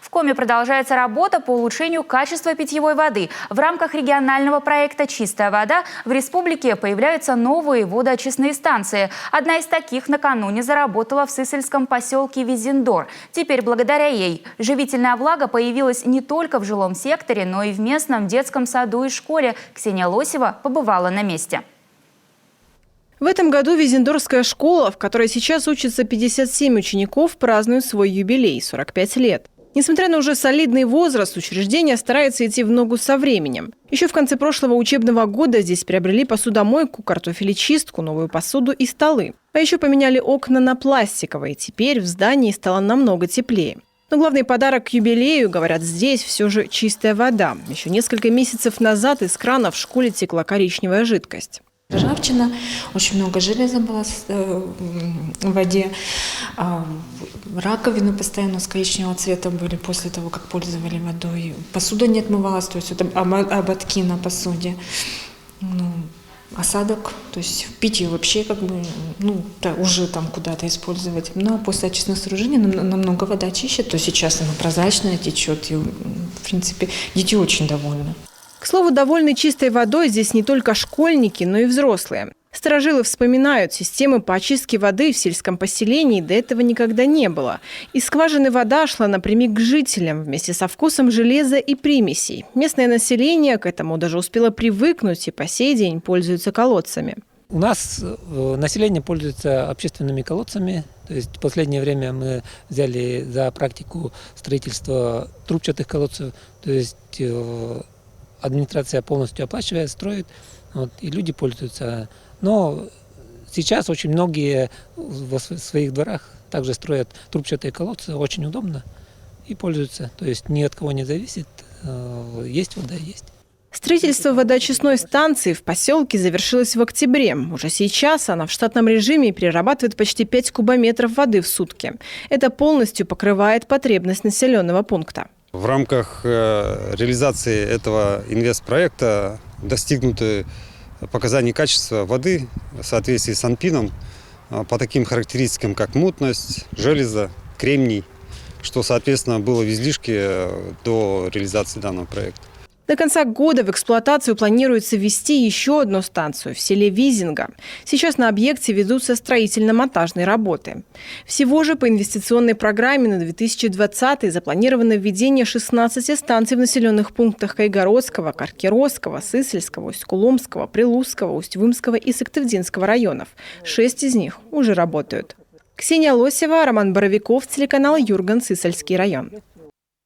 В Коме продолжается работа по улучшению качества питьевой воды. В рамках регионального проекта «Чистая вода» в республике появляются новые водоочистные станции. Одна из таких накануне заработала в сысольском поселке Визендор. Теперь благодаря ей живительная влага появилась не только в жилом секторе, но и в местном детском саду и школе. Ксения Лосева побывала на месте. В этом году Визендорская школа, в которой сейчас учатся 57 учеников, празднует свой юбилей – 45 лет. Несмотря на уже солидный возраст, учреждение старается идти в ногу со временем. Еще в конце прошлого учебного года здесь приобрели посудомойку, картофелечистку, новую посуду и столы. А еще поменяли окна на пластиковые. Теперь в здании стало намного теплее. Но главный подарок к юбилею, говорят, здесь все же чистая вода. Еще несколько месяцев назад из крана в школе текла коричневая жидкость. Ржавчина, очень много железа было в воде, раковины постоянно с коричневого цвета были после того, как пользовали водой. Посуда не отмывалась, то есть это ободки на посуде. Осадок, то есть пить ее вообще уже там куда-то использовать. Но после очистных сооружений намного вода чище, то сейчас она прозрачная течет, и в принципе дети очень довольны. К слову, довольны чистой водой здесь не только школьники, но и взрослые. Старожилы вспоминают, системы по очистке воды в сельском поселении до этого никогда не было. Из скважины вода шла напрямик к жителям вместе со вкусом железа и примесей. Местное население к этому даже успело привыкнуть и по сей день пользуются колодцами. У нас население пользуется общественными колодцами. То есть в последнее время мы взяли за практику строительства трубчатых колодцев. То есть администрация полностью оплачивает, строит, и люди пользуются. Но сейчас очень многие в своих дворах также строят трубчатые колодцы, очень удобно и пользуются. То есть ни от кого не зависит, есть вода, есть. Строительство водоочистной станции в поселке завершилось в октябре. Уже сейчас она в штатном режиме перерабатывает почти 5 кубометров воды в сутки. Это полностью покрывает потребность населенного пункта. В рамках реализации этого инвестпроекта достигнуты показания качества воды в соответствии с АНПИНом по таким характеристикам, как мутность, железо, кремний, что, соответственно, было в излишке до реализации данного проекта. До конца года в эксплуатацию планируется ввести еще одну станцию в селе Визинга. Сейчас на объекте ведутся строительно-монтажные работы. Всего же по инвестиционной программе на 2020 запланировано введение 16 станций в населенных пунктах Кайгородского, Каркеросского, Сысольского, Усть-Куломского, Прилузского, Усть-Вымского и Сыктывдинского районов. 6 из них уже работают. Ксения Лосева, Роман Боровиков, телеканал Юрган, Сысольский район.